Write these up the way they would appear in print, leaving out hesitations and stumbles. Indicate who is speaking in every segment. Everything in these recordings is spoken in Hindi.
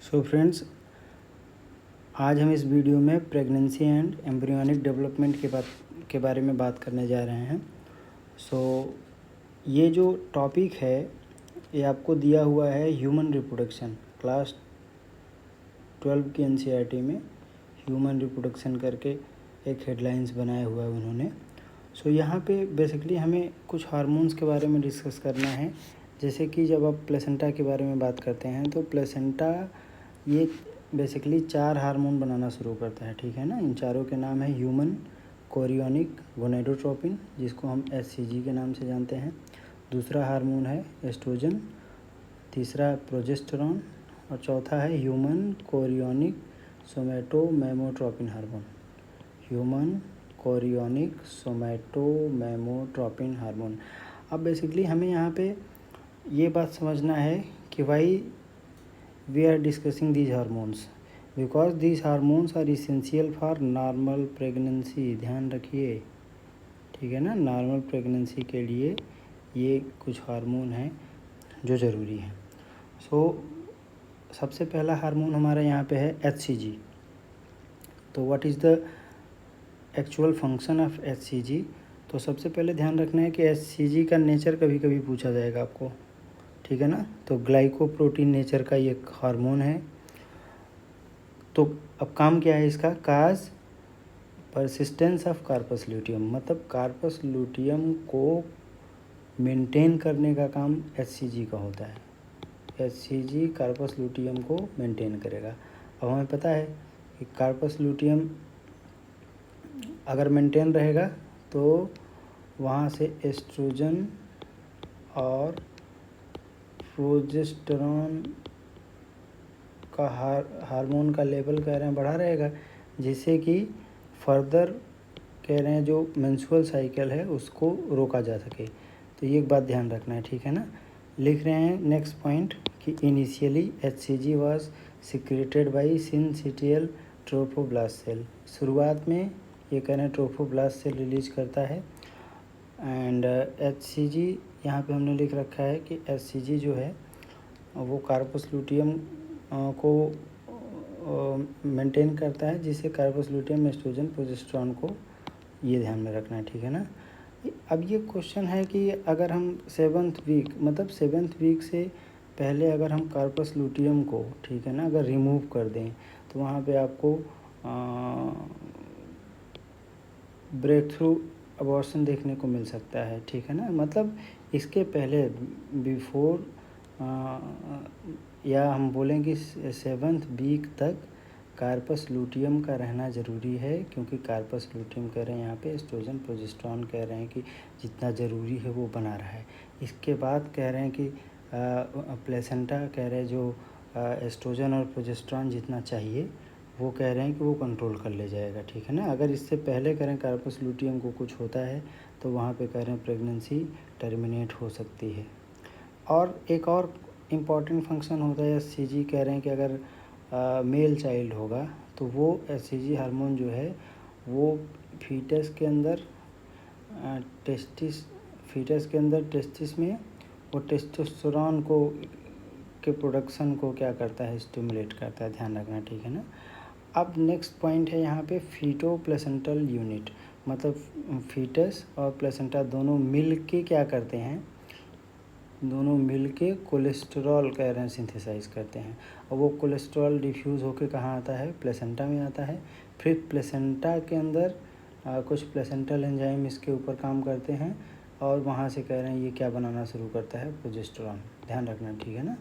Speaker 1: सो फ्रेंड्स, आज हम इस वीडियो में प्रेगनेंसी एंड एम्ब्रियोनिक डेवलपमेंट के बारे में बात करने जा रहे हैं। ये जो टॉपिक है ये आपको दिया हुआ है ह्यूमन रिप्रोडक्शन, क्लास 12 की एनसीईआरटी में ह्यूमन रिप्रोडक्शन करके एक हेडलाइंस बनाया हुआ है उन्होंने। यहाँ पे बेसिकली हमें कुछ हार्मोन्स के बारे में डिस्कस करना है। जैसे कि जब आप प्लेसेंटा के बारे में बात करते हैं तो प्लेसेंटा ये बेसिकली 4 हार्मोन बनाना शुरू करता है, ठीक है ना। इन चारों के नाम है ह्यूमन कोरियोनिक गोनेडोट्रोपिन, जिसको हम एचसीजी के नाम से जानते हैं। दूसरा हार्मोन है एस्ट्रोजन, तीसरा प्रोजेस्टेरॉन और चौथा है human chorionic somatomammotropin hormone. Human chorionic somatomammotropin hormone. अब बेसिकली हमें यहाँ पे ये बात समझना है कि why we are discussing these hormones because these hormones are essential for normal pregnancy। ध्यान रखिए, ठीक है ना। नॉर्मल प्रेगनेंसी के लिए ये कुछ हार्मोन हैं जो ज़रूरी हैं। सबसे पहला हार्मोन हमारा यहाँ पे है एचसीजी। तो what is the actual function of HCG? तो सबसे पहले ध्यान रखना है कि एचसीजी का नेचर कभी कभी पूछा जाएगा आपको, ठीक है ना। तो ग्लाइकोप्रोटीन नेचर का ये हार्मोन है। तो अब काम क्या है इसका? काज परसिस्टेंस ऑफ कार्पस ल्यूटियम, मतलब कार्पस ल्यूटियम को मेंटेन करने का काम एचसीजी का होता है। एचसीजी कार्पस ल्यूटियम को मेंटेन करेगा। अब हमें पता है कि कार्पस ल्यूटियम अगर मेंटेन रहेगा तो वहाँ से एस्ट्रोजन और प्रोजेस्टेरॉन का हार्मोन का लेवल कह रहे हैं बढ़ा रहेगा, जिससे कि फर्दर कह रहे हैं जो मेंस्ट्रुअल साइकिल है उसको रोका जा सके। तो ये एक बात ध्यान रखना है, ठीक है ना। लिख रहे हैं नेक्स्ट पॉइंट कि initially HCG was secreted by syncytial trophoblast cell. शुरुआत में ये कह रहे हैं ट्रोफोब्लास्ट सेल रिलीज करता है। एंड एचसीजी यहाँ पे हमने लिख रखा है कि एचसीजी जो है वो कार्पस ल्यूटियम को मेंटेन करता है, जिससे कार्पस ल्यूटियम एस्ट्रोजन प्रोजेस्टेरॉन को ये ध्यान में रखना है, ठीक है ना। अब ये क्वेश्चन है कि अगर हम 7th वीक, मतलब 7th वीक से पहले अगर हम कार्पस ल्यूटियम को, ठीक है ना, अगर रिमूव कर दें तो वहाँ पे आपको ब्रेक थ्रू अबॉर्शन देखने को मिल सकता है, ठीक है ना। मतलब इसके पहले बिफोर या हम बोलेंगे 7th वीक तक कार्पस ल्यूटियम का रहना ज़रूरी है, क्योंकि कार्पस ल्यूटियम कह रहे हैं यहाँ पे एस्ट्रोजन प्रोजेस्टेरॉन कह रहे हैं कि जितना ज़रूरी है वो बना रहा है। इसके बाद कह रहे हैं कि प्लेसेंटा कह रहे हैं जो एस्ट्रोजन और प्रोजेस्टेरॉन जितना चाहिए वो कह रहे हैं कि वो कंट्रोल कर ले जाएगा, ठीक है ना। अगर इससे पहले कह रहे हैं कार्पस ल्यूटियम को कुछ होता है तो वहाँ पे कह रहे हैं प्रेगनेंसी टर्मिनेट हो सकती है। और एक और इम्पॉर्टेंट फंक्शन होता है एचसीजी, कह रहे हैं कि अगर मेल चाइल्ड होगा तो वो एचसीजी हार्मोन जो है वो फीटस के अंदर टेस्टिस में वो टेस्टोस्टेरोन को के प्रोडक्शन को क्या करता है? स्टिमुलेट करता है। ध्यान रखना, ठीक है ना। अब नेक्स्ट पॉइंट है यहाँ पे फीटो प्लेसेंटल यूनिट, मतलब फीटस और प्लेसेंटा दोनों मिल के क्या करते हैं? दोनों मिल के कोलेस्ट्रॉल कह रहे हैं सिंथेसाइज करते हैं, और वो कोलेस्ट्रॉल डिफ्यूज़ होके कहाँ आता है? प्लेसेंटा में आता है। फिर प्लेसेंटा के अंदर कुछ प्लेसेंटल एंजाइम इसके ऊपर काम करते हैं और वहाँ से कह रहे हैं ये क्या बनाना शुरू करता है? प्रोजेस्टेरॉन। ध्यान रखना, ठीक है ना।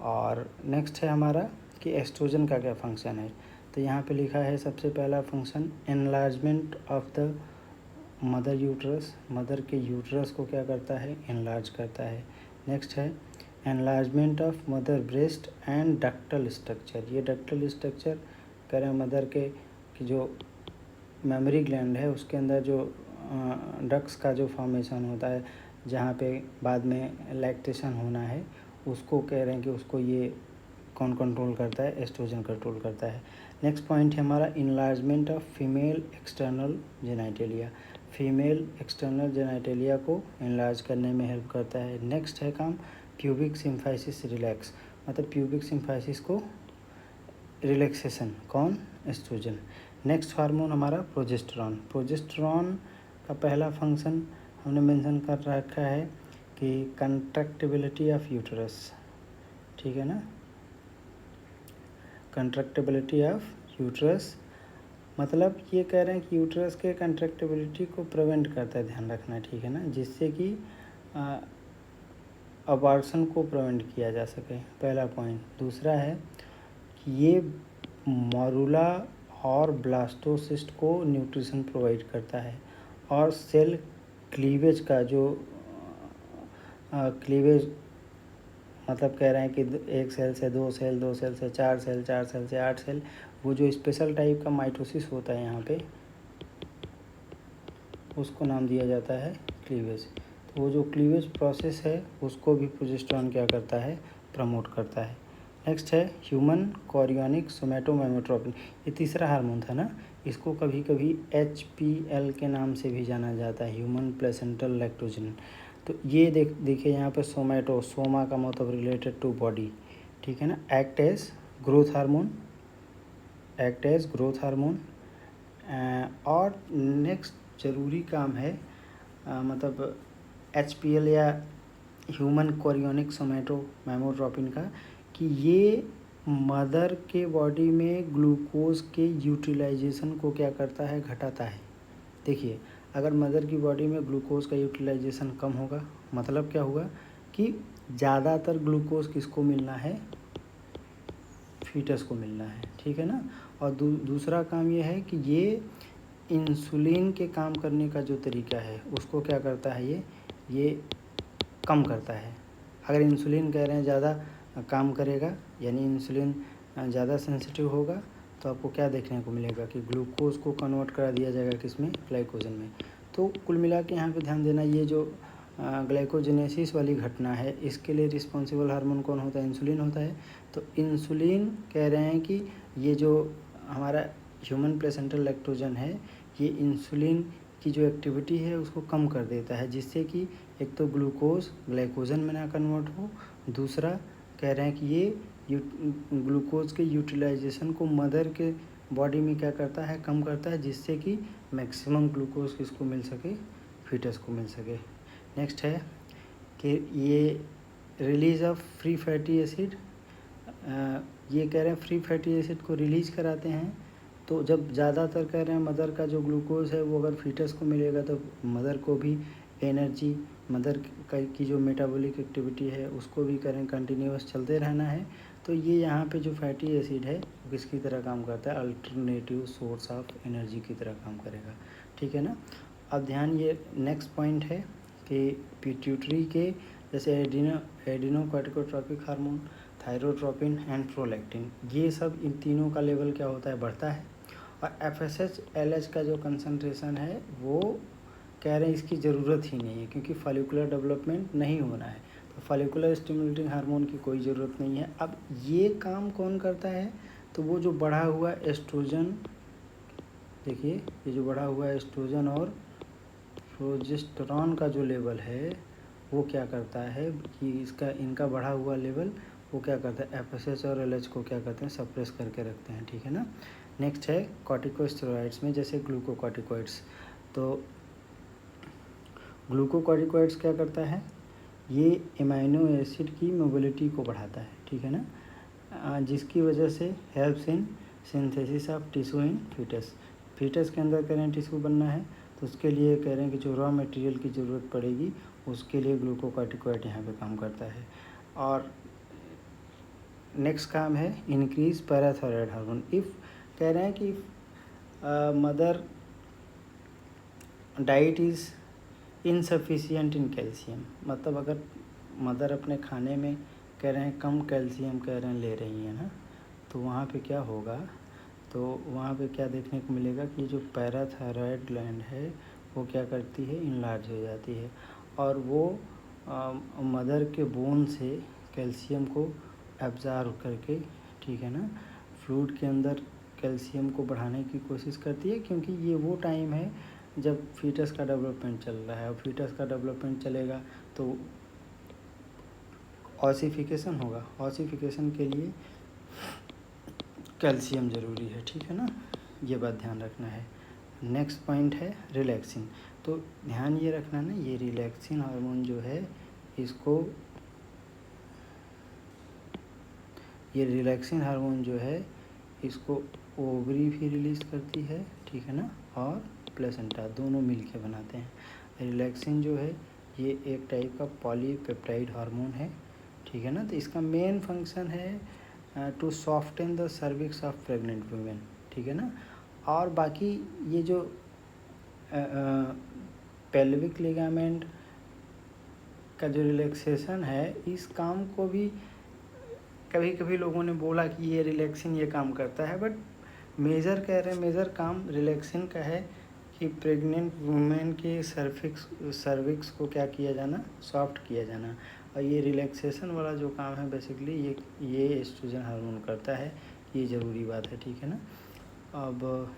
Speaker 1: और नेक्स्ट है हमारा कि एस्ट्रोजन का क्या फंक्शन है। तो यहाँ पे लिखा है सबसे पहला function enlargement of the mother uterus, mother के यूट्रस को क्या करता है? एनलार्ज करता है। नेक्स्ट है enlargement of mother breast and ductal structure. ये डक्टल स्ट्रक्चर कह रहे हैं मदर के कि जो मेमोरी ग्लैंड है उसके अंदर जो डक्स का जो फॉर्मेशन होता है जहाँ पे बाद में लैक्टेशन होना है, उसको कह रहे हैं कि उसको ये कौन कंट्रोल करता है? एस्ट्रोजन कंट्रोल करता है। नेक्स्ट पॉइंट है हमारा enlargement of female external genitalia. Female external genitalia को इनलार्ज करने में हेल्प करता है। नेक्स्ट है काम प्यूबिक सिम्फाइसिस रिलैक्स, मतलब प्यूबिक सिम्फाइसिस को रिलैक्सेशन, कौन? एस्ट्रोजन। नेक्स्ट हार्मोन हमारा प्रोजेस्टेरॉन। प्रोजेस्टेरॉन का पहला फंक्शन हमने मेंशन कर रखा है कि कंट्रैक्टिबिलिटी ऑफ यूटरस, ठीक है ना, कंट्रैक्टिबिलिटी ऑफ यूटरस, मतलब ये कह रहे हैं कि यूटरस के कंट्रैक्टिबिलिटी को प्रिवेंट करता है, ध्यान रखना, ठीक है ना, जिससे कि अबॉर्शन को प्रिवेंट किया जा सके, पहला पॉइंट। दूसरा है कि ये मॉरुला और ब्लास्टोसिस्ट को न्यूट्रिशन प्रोवाइड करता है, और सेल क्लीवेज का जो क्लीवेज मतलब कह रहे हैं कि एक सेल से दो सेल, दो सेल से चार सेल, चार सेल से 8 सेल, वो जो स्पेशल टाइप का माइटोसिस होता है यहाँ पे, उसको नाम दिया जाता है क्लीवेज। तो वो जो क्लीवेज प्रोसेस है उसको भी प्रोजेस्टेरॉन क्या करता है? प्रमोट करता है। नेक्स्ट है ह्यूमन कोरियोनिक सोमैटोमेटोट्रोपिन। ये तीसरा हार्मोन था ना, इसको कभी कभी HPL के नाम से भी जाना जाता है, ह्यूमन प्लेसेंटल लैक्टोजन। तो ये देखिए यहाँ पे सोमैटो, सोमा का मतलब रिलेटेड टू बॉडी, ठीक है ना, act as growth hormone, act as growth hormone. और नेक्स्ट ज़रूरी काम है मतलब HPL या ह्यूमन कोरियोनिक सोमैटोमेटोट्रोपिन का, कि ये मदर के बॉडी में ग्लूकोज के यूटिलाइजेशन को क्या करता है? घटाता है। देखिए, अगर मदर की बॉडी में ग्लूकोज का यूटिलाइजेशन कम होगा, मतलब क्या होगा कि ज़्यादातर ग्लूकोज किसको मिलना है? फीटस को मिलना है, ठीक है ना। और दूसरा काम ये है कि ये इंसुलिन के काम करने का जो तरीका है उसको क्या करता है? ये कम करता है। अगर इंसुलिन कह रहे हैं ज़्यादा काम करेगा, यानी इंसुलिन ज़्यादा सेंसिटिव होगा, तो आपको क्या देखने को मिलेगा कि ग्लूकोज को कन्वर्ट करा दिया जाएगा किसमें? ग्लाइकोजन में। तो कुल मिला के यहाँ पे ध्यान देना, ये जो ग्लाइकोजेनेसिस वाली घटना है, इसके लिए रिस्पॉन्सिबल हार्मोन कौन होता है? इंसुलिन होता है। तो इंसुलिन कह रहे हैं कि ये जो हमारा ह्यूमन प्लेसेंटल लैक्टोजन है, ये इंसुलिन की जो एक्टिविटी है उसको कम कर देता है, जिससे कि एक तो ग्लूकोज ग्लाइकोजन में ना कन्वर्ट हो, दूसरा कह रहे हैं कि ये ग्लूकोज के यूटिलाइजेशन को मदर के बॉडी में क्या करता है? कम करता है, जिससे कि मैक्सिमम ग्लूकोज किसको मिल सके? फीटस को मिल सके। नेक्स्ट है कि ये release of free fatty acid, ये कह रहे हैं फ्री फैटी एसिड को रिलीज कराते हैं। तो जब ज़्यादातर कह रहे हैं मदर का जो ग्लूकोज है वो अगर फीटस को मिलेगा तो मदर को भी एनर्जी, मदर की जो मेटाबॉलिक एक्टिविटी है उसको भी करें कंटिन्यूस चलते रहना है। तो ये यहाँ पे जो फैटी एसिड है वो किसकी तरह काम करता है? अल्टरनेटिव सोर्स ऑफ एनर्जी की तरह काम करेगा, ठीक है ना। अब ध्यान, ये नेक्स्ट पॉइंट है कि पिट्यूटरी के जैसे एडिनोकार्टिकोट्रोपिक हार्मोन, थायरोट्रोपिन एंड प्रोलैक्टिन, ये सब इन तीनों का लेवल क्या होता है? बढ़ता है। और FSH LH का जो कंसंट्रेशन है वो कह रहे हैं इसकी ज़रूरत ही नहीं है, क्योंकि फॉलिकुलर डेवलपमेंट नहीं होना है, तो फॉलिकुलर स्टिमुलेटिंग हार्मोन की कोई ज़रूरत नहीं है। अब ये काम कौन करता है? तो वो जो बढ़ा हुआ एस्ट्रोजन, देखिए ये जो बढ़ा हुआ एस्ट्रोजन और प्रोजेस्टेरॉन का जो लेवल है वो क्या करता है कि इनका बढ़ा हुआ लेवल वो क्या करता है? FSH और LH को क्या करते हैं? सप्रेस करके रखते हैं, ठीक है ना। नेक्स्ट है कॉर्टिकोस्टेरॉइड्स में, जैसे ग्लूकोकॉर्टिकॉइड्स। तो ग्लूकोकॉर्टिकॉइड्स क्या करता है? ये एमाइनो एसिड की मोबिलिटी को बढ़ाता है, ठीक है ना, जिसकी वजह से helps in synthesis of tissue in foetus. Foetus के अंदर कह रहे हैं टिश्यू बनना है, तो उसके लिए कह रहे हैं कि जो रॉ मटेरियल की ज़रूरत पड़ेगी उसके लिए ग्लूकोकॉर्टिकॉइड यहाँ पे काम करता है। और नेक्स्ट काम है इंक्रीज पैराथायरॉयड हार्मोन। इफ़ कह रहे हैं कि mother diet is insufficient in calcium, मतलब अगर मदर अपने खाने में कह रहे हैं कम कैल्शियम कह रहे हैं ले रही है ना, तो वहाँ पे क्या होगा? तो वहाँ पे क्या देखने को मिलेगा कि जो पैराथायरॉयड ग्लैंड है वो क्या करती है? इनलार्ज हो जाती है, और वो मदर के बोन से कैल्शियम को एब्जॉर्ब करके, ठीक है ना, फ्लूइड के अंदर कैल्शियम को बढ़ाने की कोशिश करती है, क्योंकि ये वो टाइम है जब फीटस का डेवलपमेंट चल रहा है, और फीटस का डेवलपमेंट चलेगा तो ऑसिफिकेशन होगा। ऑसिफिकेशन के लिए कैल्शियम ज़रूरी है, ठीक है ना, ये बात ध्यान रखना है। नेक्स्ट पॉइंट है रिलैक्सिन। तो ध्यान ये रखना ना, ये रिलैक्सिन हार्मोन जो है इसको, ये रिलैक्सिन हार्मोन जो है इसको ओवरी भी रिलीज़ करती है, ठीक है ना, और प्लेसेंटा दोनों मिलके बनाते हैं। रिलैक्सिन जो है ये एक टाइप का पॉलीपेप्टाइड हार्मोन है, ठीक है ना। तो इसका मेन फंक्शन है to soften the cervix of pregnant women, ठीक है ना। और बाकी ये जो पेल्विक लिगामेंट का जो रिलैक्सेशन है, इस काम को भी कभी कभी लोगों ने बोला कि ये रिलैक्सिन ये काम करता है, बट मेजर कह रहे हैं, मेजर काम रिलैक्सिन का है कि प्रेग्नेंट वुमेन के सर्विक्स को क्या किया जाना, सॉफ्ट किया जाना। और ये रिलैक्सेशन वाला जो काम है बेसिकली ये एस्ट्रोजन हार्मोन करता है, ये ज़रूरी बात है, ठीक है ना। अब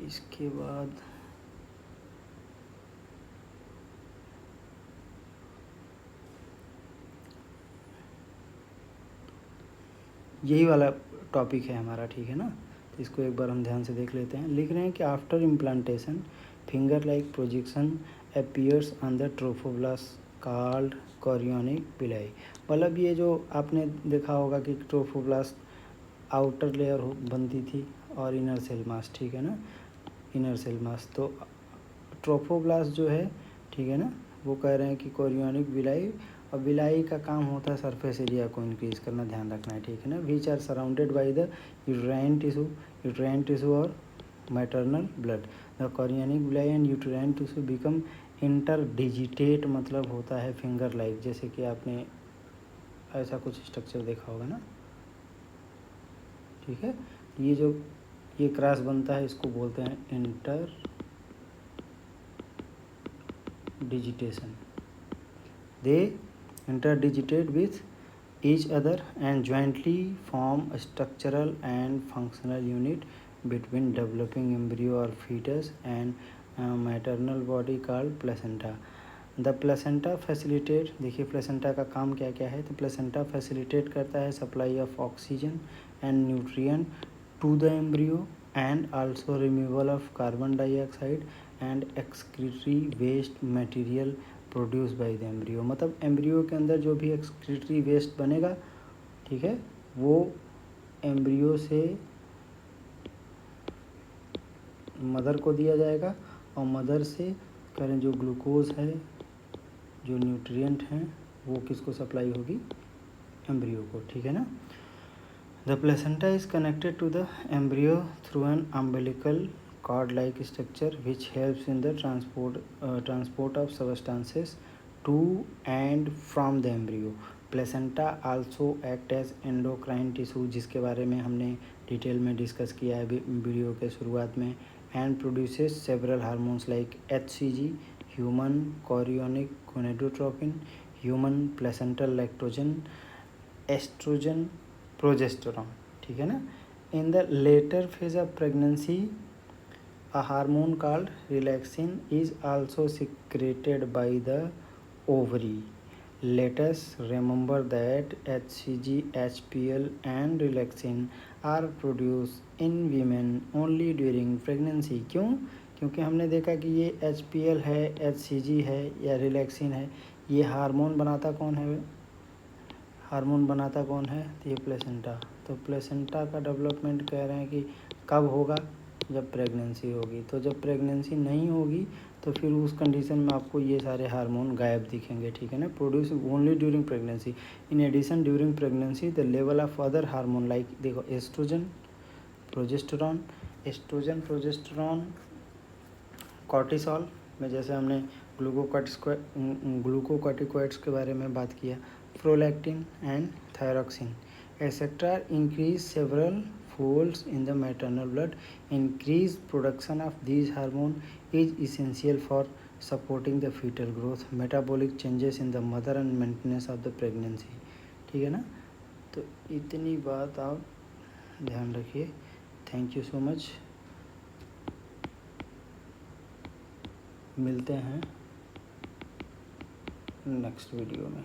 Speaker 1: इसके बाद यही वाला टॉपिक है हमारा, ठीक है ना। तो इसको एक बार हम ध्यान से देख लेते हैं। लिख रहे हैं कि after implantation finger like projection appears on the trophoblast called chorionic villi. मतलब ये जो आपने देखा होगा कि ट्रोफोब्लास्ट आउटर लेयर बनती थी और इनर सेल मास, ठीक है ना, इनर सेल मास। तो ट्रोफोब्लास्ट जो है, ठीक है ना, वो कह रहे हैं कि कोरियोनिक विलाई, और विलाई का काम होता है सरफेस एरिया को इंक्रीज करना, ध्यान रखना है, ठीक है ना। Which are surrounded by the uterine tissue और maternal blood. The chorionic villi and uterine tissue become interdigitate, मतलब होता है फिंगर लाइक, जैसे कि आपने ऐसा कुछ स्ट्रक्चर देखा होगा ना, ठीक है। ये जो ये क्रॉस बनता है इसको बोलते हैं inter digitation. They interdigitate with each other and jointly form a structural and functional unit between developing embryo or fetus and maternal body called placenta. The placenta facilitate, देखिए placenta का काम क्या क्या है। तो placenta facilitate करता है supply of oxygen and nutrient to the embryo and also removal of carbon dioxide and excretory waste material produce by the embryo. मतलब एम्ब्रियो के अंदर जो भी एक्सक्रीटरी वेस्ट बनेगा, ठीक है, वो एम्ब्रियो से मदर को दिया जाएगा, और मदर से करें जो ग्लूकोज है, जो न्यूट्रिएंट हैं, वो किसको सप्लाई होगी, एम्ब्रियो को, ठीक है ना। The placenta is connected to the embryo through an umbilical cord-like structure which helps in the transport of substances to and from the embryo. Placenta also act as endocrine tissue, जिसके बारे में हमने डिटेल में डिस्कस किया है वीडियो के शुरुआत में, and produces several hormones like HCG, human chorionic gonadotropin, human placental lactogen, estrogen, progesterone, ठीक है ना। In the later phase of pregnancy, a hormone called relaxin is also secreted by the ovary. Let us remember that HCG, HPL and relaxin are produced in women only during pregnancy. क्यों? क्योंकि हमने देखा कि ये HPL है, HCG है या रिलैक्सिन है, ये हार्मोन बनाता कौन है, हार्मोन बनाता कौन है, तो ये प्लेसेंटा। तो प्लेसेंटा का डेवलपमेंट कह रहे हैं कि कब होगा, जब प्रेगनेंसी होगी। तो जब प्रेगनेंसी नहीं होगी तो फिर उस कंडीशन में आपको ये सारे हार्मोन गायब दिखेंगे, ठीक है ना। Produce only during pregnancy. In addition during pregnancy the level of other hormone like, देखो, estrogen, progesterone, estrogen, progesterone, cortisol में जैसे हमने ग्लूकोकॉर्टिकॉइड्स के बारे में बात किया, prolactin and thyroxine etcetera increase several folds in the maternal blood. Increased production of these hormones is essential for supporting the fetal growth, metabolic changes in the mother and maintenance of the pregnancy, ठीक है ना। तो इतनी बात आप ध्यान रखिए। थैंक यू सो मच, मिलते हैं नेक्स्ट वीडियो में।